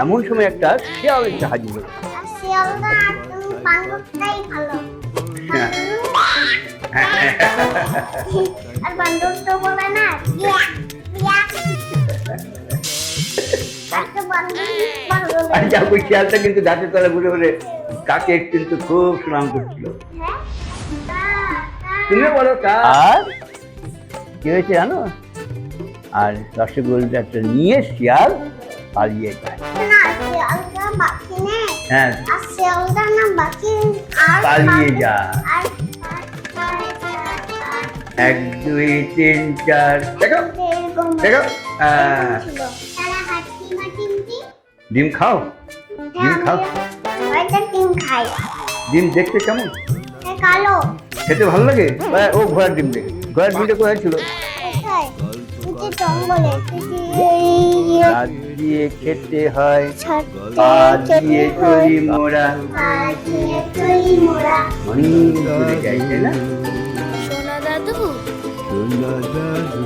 এমন সময় একটা শিয়াল এসে হাজির হলো। শিয়ালদা তুমি বান্দরটাই ভালো। হ্যাঁ। আর বান্দর তো বলে না ইয়া ইয়া। আচ্ছা বান্দর ভালো বলে। আর ওই শিয়ালটা কিন্তু গাছের তলায় ঘুরে ঘুরে কাকে কিন্তু খুব সুনাম করছিল। হ্যাঁ তুমিও বলো আর কি হয়েছে জানো? আর রসগোল্লাটা নিয়ে শিয়াল পালিয়ে যায়। না শিয়ালদা বাকি নেই। হ্যাঁ আর শিয়ালদা না বাকি আর পালিয়ে যায়। আর 1 2 3 4 দেখো দেখো তারা হাঁটি মাটি ডিম খাও ডিম খাও। ওইটা ডিম খাই। ডিম দেখতে কেমন? কালো। খেতে ভালো লাগে? ও ঘোড়ার ডিম দেখে। ঘোড়ার ডিমটা কোথায় ছিল? কোথায়? এই জঙ্গলে। হাত দিয়ে খেতে হয়, পা ছাড়তে দিয়ে চলি মোরা। চলি মোরা। অনেক দূরে যাই, তাই না? সোনা দাদু সোনা দাদু